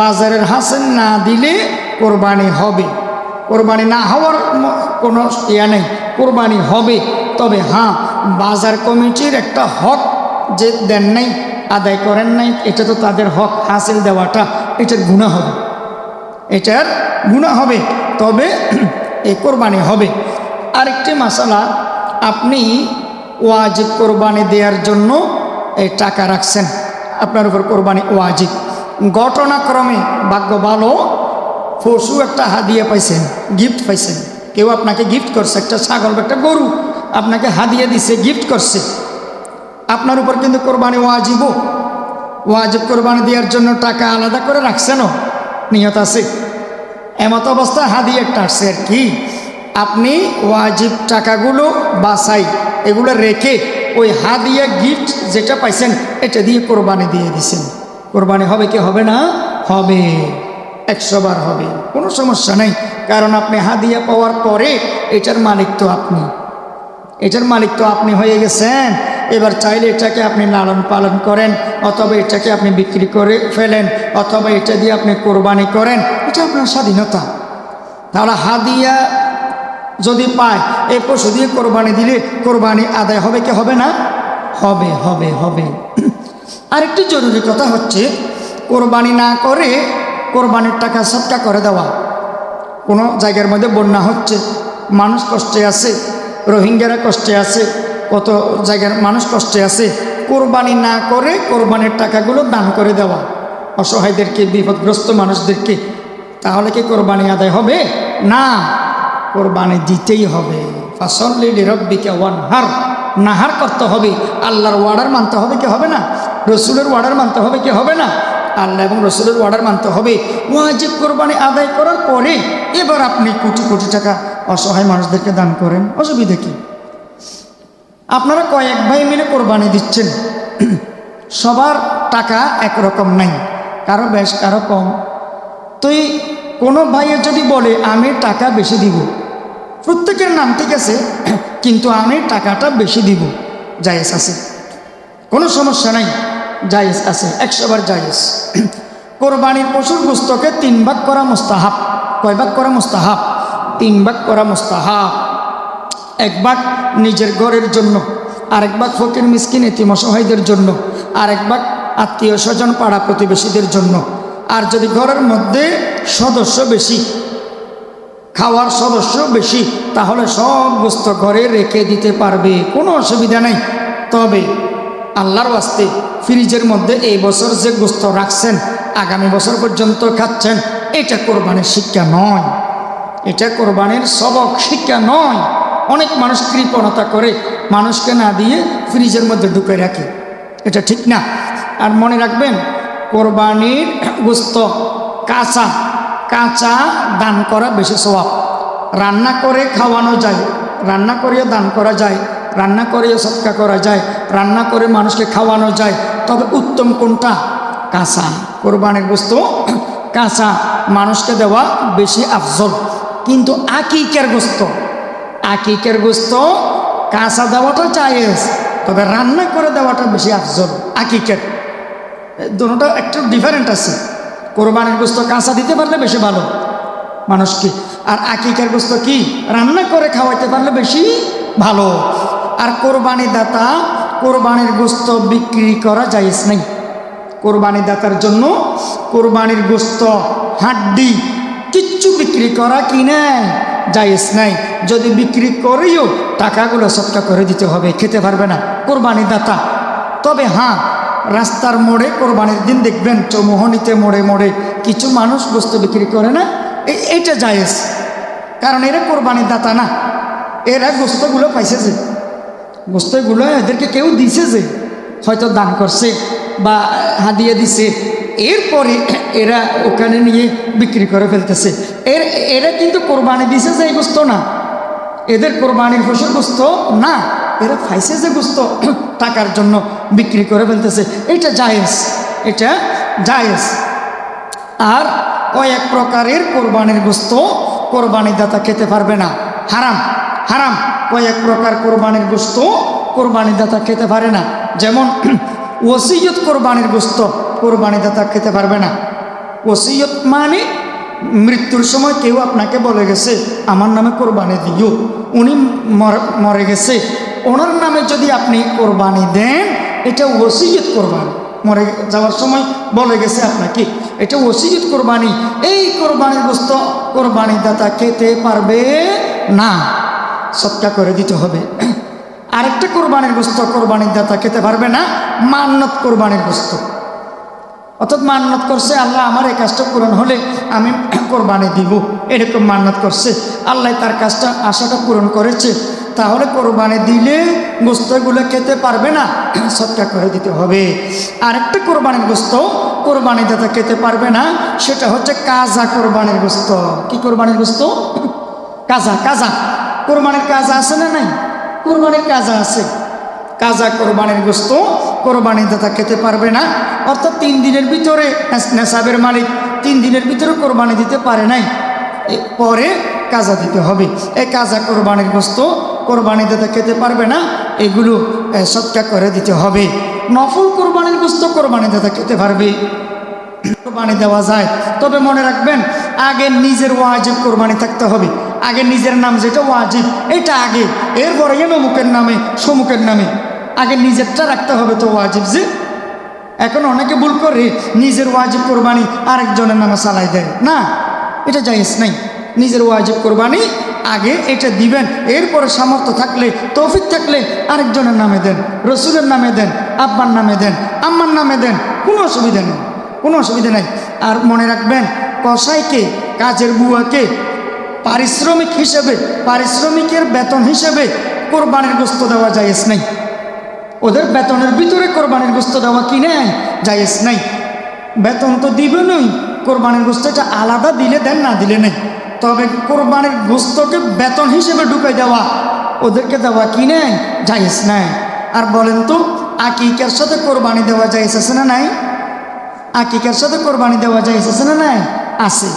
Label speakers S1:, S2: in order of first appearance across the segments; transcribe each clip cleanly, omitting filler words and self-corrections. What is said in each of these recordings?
S1: বাজারের হাসিল না দিলে কোরবানি হবে, কোরবানি না হওয়ার কোনো ইয়া নেই, কোরবানি হবে। তবে হ্যাঁ, বাজার কমিটির একটা হক যে দেন নাই, আদায় করেন নাই, এটা তো তাদের হক হাসিল দেওয়াটা, এটার গুনাহ হবে, এটার গুনাহ হবে, তবে এই কোরবানি হবে। আরেকটি মাসালা, আপনি ওয়াজিব কোরবানি দেওয়ার জন্য এই টাকা রাখছেন, আপনার উপর কোরবানি ওয়াজিব। ঘটনাক্রমে ভাগ্য ভালো, পশু একটা হাদিয়া পাইছেন, গিফট পাইছেন, কেউ আপনাকে গিফট করছে, একটা ছাগল বা একটা গরু আপনাকে হাদিয়া দিছে, গিফট করছে, আপনার উপর কিন্তু কোরবানি ওয়াজিব। ওয়াজিব কোরবানি দেওয়ার জন্য টাকা আলাদা করে রাখছেনও, নিয়ত আছে। এমত অবস্থা হাদিয়া একটা আসছে আর কি, আপনি ওয়াজিব টাকাগুলো বাছাই এগুলো রেখে ওই হাদিয়া গিফট যেটা পাইছেন এটা দিয়ে কোরবানি দিয়ে দিছেন। কোরবানি হবে কি হবে না? হবে, 100 বার হবে, কোনো সমস্যা নেই। কারণ আপনি হাদিয়া পাওয়ার পরে এটার মালিক তো আপনি, এটার মালিক তো আপনি হয়ে গেছেন। এবার চাইলে এটাকে আপনি লালন পালন করেন, অথবা এটাকে আপনি বিক্রি করে ফেলেন, অথবা এটা দিয়ে আপনি কোরবানি করেন, এটা আপনার স্বাধীনতা। তাহলে হাদিয়া যদি পায়, এই পশু দিয়ে কোরবানি দিলে কোরবানি আদায় হবে কি হবে না? হবে, হবে, হবে। আরেকটি জরুরি কথা হচ্ছে, কোরবানি না করে কোরবানির টাকা সদকা করে দেওয়া। কোনো জায়গার মধ্যে বন্যা হচ্ছে, মানুষ কষ্টে আছে, রোহিঙ্গারা কষ্টে আছে, কত জায়গার মানুষ কষ্টে আছে, কোরবানি না করে কোরবানির টাকাগুলো দান করে দেওয়া অসহায়দেরকে, বিপদগ্রস্ত মানুষদেরকে। তাহলে কি কোরবানি আদায় হবে না? কোরবানি দিতেই হবে। ফাসল্লি লিরাব্বিকা ওয়ানহার, নাহার করতে হবে, আল্লাহর ওয়ার্ডার মানতে হবে কি হবে না? রসুলের ওয়ার্ডার মানতে হবে কি হবে না? আল্লাহ এবং রসুলের ওয়ার্ডার মানতে হবে। ওয়াজিব কোরবানি আদায় করার পরে এবার আপনি কোটি কোটি টাকা অসহায় মানুষদেরকে দান করেন, অসুবিধা কি? আপনারা কয়েক ভাই মিলে কোরবানি দিচ্ছেন, সবার টাকা একরকম নাই, কারো বেশ কারো কম। তো এই কোনো ভাইয়ের যদি বলে আমি টাকা বেশি দিব, প্রত্যেকের নাম ঠিক আছে, কিন্তু আমি টাকাটা বেশি দিব, জায়েজ আছে, কোনো সমস্যা নাই, জায়েজ আছে, 100 বার জায়েজ। কোরবানির পশুর গোশতকে 3 ভাগ করা মুস্তাহাব। কয় ভাগ করা মুস্তাহাব? 3 ভাগ করা মুস্তাহাব। 1 ভাগ নিজের ঘরের জন্য, আরেক ভাগ ফকির মিসকিন এতিম অসহায়দের জন্য, আরেক ভাগ আত্মীয় স্বজন পাড়া প্রতিবেশীদের জন্য। আর যদি ঘরের মধ্যে সদস্য বেশি, খাওয়ার সদস্য বেশি, তাহলে সব গোশত ঘরে রেখে দিতে পারবে, কোনো অসুবিধা নাই। তবে আল্লাহর ওয়াস্তে ফ্রিজের মধ্যে এই বছর যে গোশত রাখছেন আগামী বছর পর্যন্ত খাচ্ছেন, এটা কোরবানির শিক্ষা নয়, এটা কোরবানির সবক শিক্ষা নয়। অনেক মানুষ কৃপণতা করে মানুষকে না দিয়ে ফ্রিজের মধ্যে ঢুকে রাখে, এটা ঠিক না। আর মনে রাখবেন, কোরবানির গোশত কাঁচা কাঁচা দান করা বেশি সওয়াব। রান্না করে খাওয়ানো যায়, রান্না করেও দান করা যায়, রান্না করেও সদকা করা যায়, রান্না করে মানুষকে খাওয়ানো যায়, তবে উত্তম কোনটা? কাঁচা। কোরবানির গোশত কাঁচা মানুষকে দেওয়া বেশি আফজল। কিন্তু আকিকের গোশত, আকিকের গোশত কাঁচা দেওয়াটা জায়েজ, তবে রান্না করে দেওয়াটা বেশি আফজল। আকিকের দুটোটা একটু ডিফারেন্ট আছে। কোরবানির গোশত কাঁচা দিতে পারলে বেশি ভালো মানুষকে, আর আকিকার গোশত কি রান্না করে খাওয়াইতে পারলে বেশি ভালো। আর কোরবানি দাতা কোরবানির গোশত বিক্রি করা জায়েজ নাই। কোরবানি দাতার জন্য কোরবানির গোশত হাড্ডি কিচ্ছু বিক্রি করা কি নাই, জায়েজ নাই। যদি বিক্রি করেও টাকাগুলো সদকা করে দিতে হবে, খেতে পারবে না কোরবানি দাতা। তবে হ্যাঁ, রাস্তার মোড়ে কোরবানির দিন দেখবেন চৌমোহনীতে মোড়ে মোড়ে কিছু মানুষ গোশত বিক্রি করে না, এইটা জায়েজ, কারণ এরা কোরবানির দাতা না, এরা গোশতগুলো পাইছে যে, গোশতগুলো এদেরকে কেউ দিছে যে, হয়তো দান করছে বা হাদিয়া দিছে, এরপরে এরা ওখানে নিয়ে বিক্রি করে ফেলতেছে। এরা কিন্তু কোরবানি দিছে যে এই গোশত না, এদের কোরবানির পশুর গোশত না, এরা পাইছে যে গোশত টাকার জন্য বিক্রি করে ফেলতেছে, এটা জায়েজ, এটা জায়েজ। আর কয়েক প্রকারের কোরবানির গোশত কোরবানি দাতা খেতে পারবে না, হারাম, হারাম। কয়েক প্রকার কোরবানির গোশত কোরবানি দাতা খেতে পারে না, যেমন ওসিয়ত কোরবানির গোশত কোরবানি দাতা খেতে পারবে না, ওসিয়ত মানে মৃত্যুর সময় কেউ আপনাকে বলে গেছে আমার নামে কোরবানি দিও, উনি মরে গেছে, ওনার নামে যদি আপনি কোরবানি দেন এটা ওসিয়ত কোরবানি। মরে যাওয়ার সময় বলে গেছে আপনাকে, এটা ওসিয়ত কোরবানি। এই কোরবানির গোশত কোরবানি দাতা খেতে পারবে না, সৎকা করে দিতে হবে। আরেকটা কোরবানির গোশত কোরবানির দাতা খেতে পারবে না, মান্নত কোরবানির গোশত। অর্থাৎ মান্নত করছে আল্লাহ আমার এই কাজটা পূরণ হলে আমি কোরবানি দিব, এরকম মান্নত করছে, আল্লাহ তার কাজটা আশাটা পূরণ করেছে, তাহলে কোরবানি দিলে গোস্তগুলো খেতে পারবে না, সৎকা করে দিতে হবে। আরেকটা কোরবানির গোস্ত কোরবানি দাতা খেতে পারবে না, সেটা হচ্ছে কাজা কোরবানির গোস্ত। কি কোরবানির গোস্ত? কাজা। কাজা কোরবানির কাজা আছে না নাই? কোরবানির কাজা আছে। কাজা কোরবানির গোস্ত কোরবানি দাতা খেতে পারবে না। অর্থাৎ 3 দিনের ভিতরে নেশাবের মালিক 3 দিনের ভিতরে কোরবানি দিতে পারে নাই, পরে কাজা দিতে হবে। এই কাজা কোরবানির গোস্ত কোরবানি দাতা খেতে পারবে না, এগুলো সৎকা করে দিতে হবে। নফল কোরবানির গোস্ত কোরবানি দাতা খেতে পারবে, কোরবানি দেওয়া যায়। তবে মনে রাখবেন আগে নিজের ওয়াজিব কোরবানি থাকতে হবে। আগে নিজের নাম যেটা ওয়াজিব এটা আগে, এরপরে অমুকের নামে সমুকের নামে, আগে নিজেরটা রাখতে হবে তো ওয়াজিব। যে এখন অনেকে ভুল করে নিজের ওয়াজিব কোরবানি আরেকজনের নামে চালাই দেয়, না, এটা জায়েজ নাই। নিজের ওয়াজিব কোরবানি আগে এটা দিবেন, এরপরে সামর্থ্য থাকলে তৌফিক থাকলে আরেকজনের নামে দেন, রসুলের নামে দেন, আব্বার নামে দেন, আম্মার নামে দেন, কোনো অসুবিধা নেই, কোনো অসুবিধা নাই। আর মনে রাখবেন কসাইকে, কাজের বুয়াকে পারিশ্রমিক হিসেবে, পারিশ্রমিকের বেতন হিসেবে কোরবানির গোস্ত দেওয়া জায়েজ নাই। ওদের বেতনের ভিতরে কোরবানির গোস্ত দেওয়া কি নেই? জায়েজ নাই। বেতন তো দিবেনই, কোরবানির গোস্ত এটা আলাদা দিলে দেন, না দিলে নেই। তবে কোরবানির গোস্তকে বেতন হিসেবে ঢুকাই দেওয়া, ওদেরকে দেওয়া কি নেই? জায়েজ নাই। আর বলেন তো আকিকার সাথে কোরবানি দেওয়া জায়েজ আছে না নাই? আকিকার সাথে কোরবানি দেওয়া জায়েজ আছে না নাই? আছে।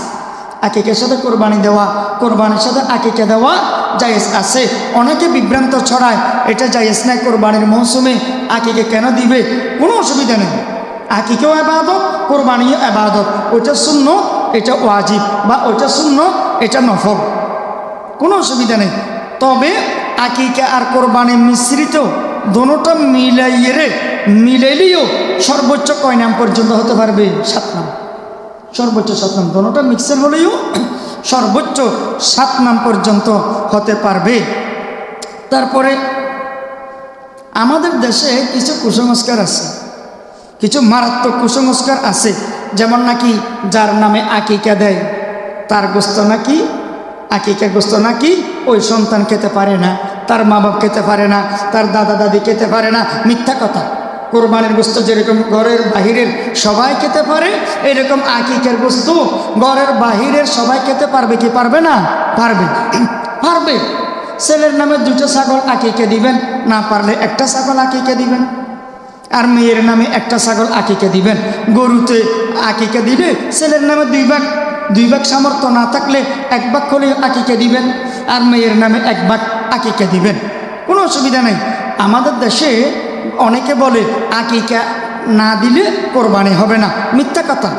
S1: আকিকার সাথে কোরবানি দেওয়া, কোরবানির সাথে আকিকা দেওয়া জায়েজ আছে। অনেকে বিভ্রান্ত ছড়ায় এটা জায়েজ নাই, কোরবানির মৌসুমে আকিকা কেন দিবে? কোনো অসুবিধা নেই। আকিকাও ইবাদত, কোরবানিও ইবাদত। ওইটা সুন্নাত, এটা ওয়াজিব, বা ওইটা সুন্নাত, এটা নফল, কোনো অসুবিধা নেই। তবে আকিকা আর কোরবানি মিশ্রিত দোনোটা মিলাইলেও সর্বোচ্চ কয় নাম পর্যন্ত হতে পারবে? 7 নাম, সর্বোচ্চ 7 নাম। দোনোটা মিক্সার হলেও সর্বোচ্চ 7 নাম পর্যন্ত হতে পারবে। তারপরে আমাদের দেশে কিছু কুসংস্কার আছে, কিছু মারাত্মক কুসংস্কার আছে। যেমন নাকি যার নামে আকিকা দেয় তার গোস্ত নাকি, আকিকা গোস্ত নাকি ওই সন্তান খেতে পারে না, তার মা বাপ খেতে পারে না, তার দাদা দাদি খেতে পারে না। মিথ্যা কথা। কোরবানির গোস্ত যেরকম ঘরের বাহিরের সবাই খেতে পারে, এরকম আকিকার গোস্ত ঘরের বাহিরের সবাই খেতে পারবে কি পারবে না? পারবে, পারবে। ছেলের নামে 2টা ছাগল আকিকা দিবেন, না পারলে 1টা ছাগল আকিকা দিবেন। আর মেয়ের নামে 1টা ছাগল আকিকা দিবেন। গরুতে আকিকা দিলে ছেলের নামে 2 ভাগ সামর্থ্য না থাকলে 1 ভাগ হলে আকিকা দিবেন, আর মেয়ের নামে 1 ভাগ আকিকা দিবেন, কোনো অসুবিধা নেই। আমাদের দেশে অনেকে বলে আকিকা না দিলে কোরবানি হবে না। মিথ্যা কথা।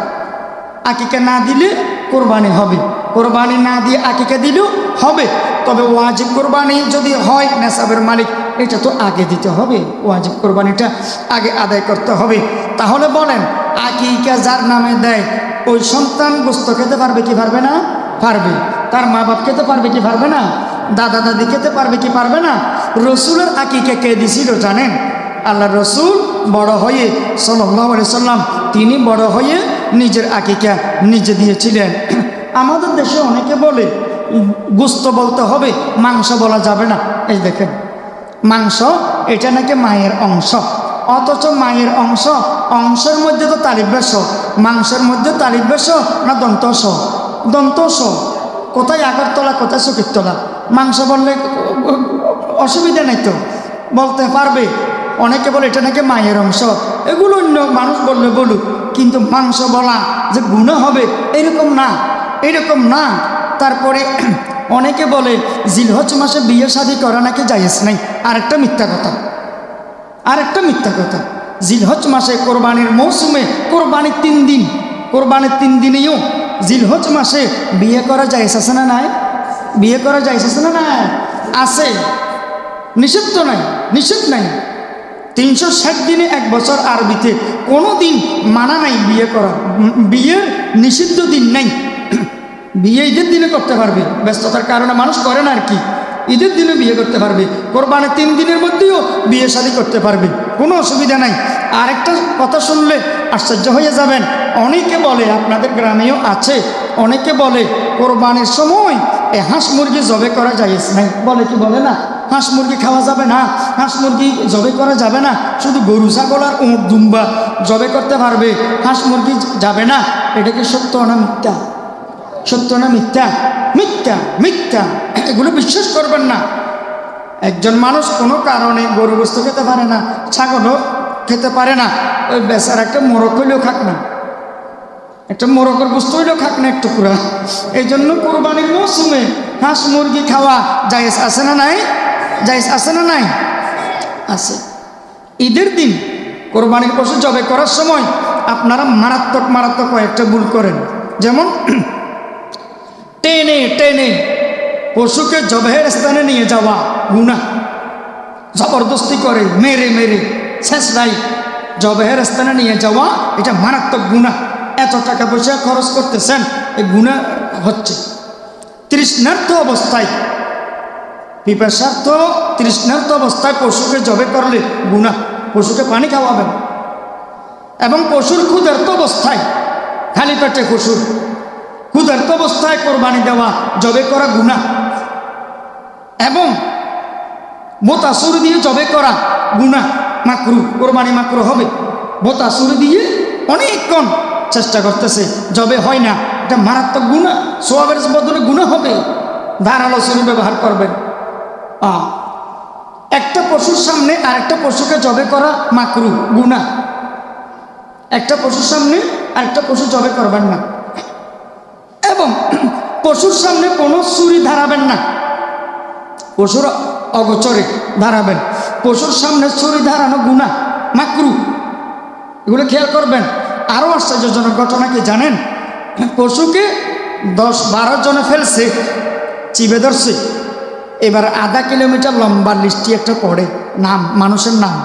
S1: আকিকা না দিলে কোরবানি হবে, কোরবানি না দিয়ে আকিকা দিলেও হবে। তবে ওয়াজিব কোরবানি যদি হয় নেশাবের মালিক, এটা তো আগে দিতে হবে, ওয়াজিব কোরবানিটা আগে আদায় করতে হবে। তাহলে বলেন আকিকা যার নামে দেয় ওই সন্তান গোস্ত খেতে পারবে কি পারবে না? পারবে। তার মা বাপ খেতে পারবে কি পারবে না? দাদা দাদি খেতে পারবে কি পারবে না? রসুলের আকিকা কে দিছিল জানেন? আল্লাহ রসুল বড় হয়ে সাল্লাল্লাহু আলাইহি সাল্লাম, তিনি বড় হয়ে নিজের আকিকা নিজে দিয়েছিলেন। আমাদের দেশে অনেকে বলে গোস্ত বলতে হবে, মাংস বলা যাবে না। এই দেখেন মাংস এটা নাকি মায়ের অংশ, অথচ মায়ের অংশ, অংশের মধ্যে তো তালিব বেশ, মাংসের মধ্যে তালিব বেশ না দন্তস? দন্তস। কোথায় আগরতলা, কোথায় চকিরতলা? মাংস বললে অসুবিধা নেই তো, বলতে পারবে। অনেকে বলে এটা নাকি মায়ের অংশ, এগুলো অন্য মানুষ বললে বলুক, কিন্তু মাংস বলা যে গুনাহ হবে এরকম না, এরকম না। তারপরে অনেকে বলে জিলহজ মাসে বিয়ে শাদী করা নাকি জায়েজ নাই। আরেকটা মিথ্যা কথা, আরেকটা মিথ্যা কথা। জিলহজ মাসে কোরবানির মৌসুমে কোরবানির 3 দিন, কোরবানির 3 দিনেও জিলহজ মাসে বিয়ে করা যায় আছে না নাই? বিয়ে করা যায় আছে না নাই? আছে, নিষেধ তো নাই, নিষেধ নাই। 360 দিনে 1 বছর আরবিতে কোনো দিন মানা নাই বিয়ে করা। বিয়ের নিষিদ্ধ দিন নাই। বিয়ে ঈদের দিনে করতে পারবে, ব্যস্ততার কারণে মানুষ করে না আর কি। ঈদের দিনে বিয়ে করতে পারবে, কোরবানির 3 দিনের মধ্যেও বিয়ে শাদী করতে পারবে, কোনো অসুবিধা নাই। আরেকটা কথা শুনলে আশ্চর্য হয়ে যাবেন, অনেকে বলে, আপনাদের গ্রামেও আছে, অনেকে বলে কোরবানির সময় হাঁস মুরগি জবে করা জায়েজ নাই। বলে কি বলে না, হাঁস মুরগি খাওয়া যাবে না, হাঁস মুরগি জবে করা যাবে না, শুধু গরু ছাগল আর উট দুম্বা জবে করতে পারবে, হাঁস মুরগি যাবে না। এটা কি সত্য না মিথ্যা? সত্য না মিথ্যা? মিথ্যা, মিথ্যা। এগুলো বিশ্বাস করবেন না। একজন মানুষ কোনো কারণে গরু গোস্ত খেতে পারে না, ছাগলও খেতে পারে না, ওই বেচার একটা মোরগ হইলেও খাক না, একটা মোরগের গোস্ত হইলেও খাক না একটু পুরা। এই জন্য কোরবানির মৌসুমে হাঁস মুরগি খাওয়া জায়েজ আছে না নাই? জায়েজ আছে না নাই? আছে। ঈদের দিন কোরবানির পশু জবে করার সময় আপনারা মারাত্মক মারাত্মক কয়েকটা ভুল করেন। যেমন টেনে টেনে পশুকে জবেহের স্থানে নিয়ে যাওয়া গুনাহ। জবরদস্তি করে মেরে মেরে শেষরাই জবেহের স্থানে নিয়ে যাওয়া, এটা মারাত্মক গুনাহ। এত টাকা পয়সা খরচ করতেছেন, এই গুনাহ হচ্ছে। তৃষ্ণার্ত অবস্থায়, পিপাসার্থ তৃষ্ণার্ত অবস্থায় পশুকে জবে করলে গুনাহ। পশুকে পানি খাওয়াবেন। এবং পশুর ক্ষুধার্ত অবস্থায়, খালি পেটে পশুর ক্ষুধার্ত অবস্থায় কোরবানি দেওয়া, জবে করা গুনাহ। এবং বোতা ছুরি দিয়ে জবে করা গুনাহ, মাকরু, কোরবানি মাকরু হবে। বোতা ছুরি দিয়ে অনেকক্ষণ চেষ্টা করতেছে, জবে হয় না, এটা মারাত্মক গুনাহ। সোয়াবের বদলে গুনাহ হবে। ধারালো ছুরি ব্যবহার করবেন। একটা পশুর সামনে আরেকটা পশুকে জবে করা মাকরু, গুনাহ। একটা পশুর সামনে আরেকটা পশু জবে করবেন না। এবং পশুর সামনে কোনো ছুরি ধারাবেন না, পশুর অগোচরে ধারাবেন। পশুর সামনে ছুরি ধারানো গুনাহ, মাকরু। এগুলো খেয়াল করবেন। আরও আশ্চর্যজনক ঘটনা কি জানেন? পশুকে 10-12 জনে ফেলছে, চিবে ধরছে। এবার আধা কিলোমিটার লম্বা লিস্টি একটা পড়ে, নাম, মানুষের নাম,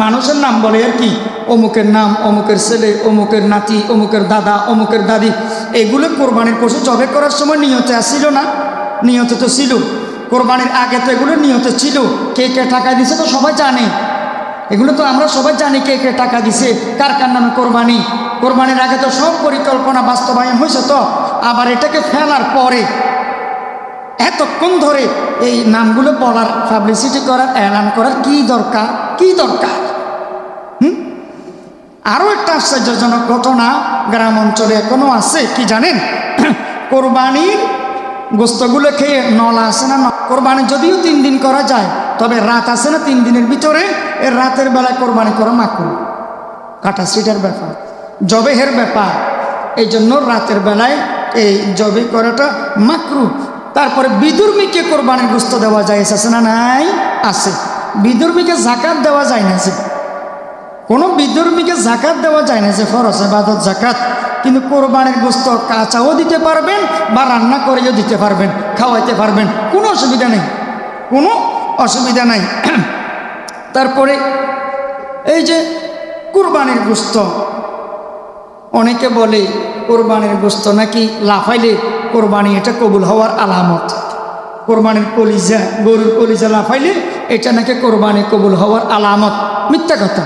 S1: মানুষের নাম বলে আর কি, অমুকের নাম, অমুকের ছেলে, অমুকের নাতি, অমুকের দাদা, অমুকের দাদি। এগুলো কোরবানির পশু জবে করার সময় নিয়তে আসছিল না? নিয়তে তো ছিল। কোরবানির আগে তো এগুলো নিয়তে ছিল। কে কে টাকা দিছে তো সবাই জানে। এগুলো তো আমরা সবাই জানি কে কে টাকা দিছে, কার কার নামে কোরবানি। কোরবানির আগে তো সব পরিকল্পনা বাস্তবায়ন হয়েছে। তো আবার এটাকে ফেলার পরে এতক্ষণ ধরে এই নামগুলো বলার, পাবলিসিটি করার, এলান করার কি দরকার? কি দরকার? আরও একটা আশ্চর্যজনক ঘটনা গ্রাম অঞ্চলে এখনো আছে, কি জানেন? কোরবানির গোস্তগুলো খেয়ে নলা আছে না, কোরবানি যদিও 3 দিন করা যায়, তবে রাত আছে না 3 দিনের ভিতরে, এর রাতের বেলায় কোরবানি করা মাকরু। কাটা সিটার ব্যাপার, জবেহের ব্যাপার। এই জন্য রাতের বেলায় এই জবে করাটা মাকরু। তারপরে বিধর্মীকে কোরবানির গোস্ত দেওয়া যায় আছে না নাই? আছে। বিধর্মীকে জাকাত দেওয়া যায় না, যে কোনো বিধর্মীকে জাকাত দেওয়া যায় না, যে ফরজ ইবাদত জাকাত। কিন্তু কোরবানির গোস্ত কাঁচাও দিতে পারবেন বা রান্না করেও দিতে পারবেন, খাওয়াইতে পারবেন, কোনো অসুবিধা নেই, কোনো অসুবিধা নাই। তারপরে এই যে কোরবানির গোস্ত, অনেকে বলে কোরবানির গোস্ত নাকি লাফাইলে কোরবানি এটা কবুল হওয়ার আলামত। কোরবানির কলিজা, গরুর কলিজা লাফাইলে এটা নাকি কোরবানি কবুল হওয়ার আলামত। মিথ্যা কথা।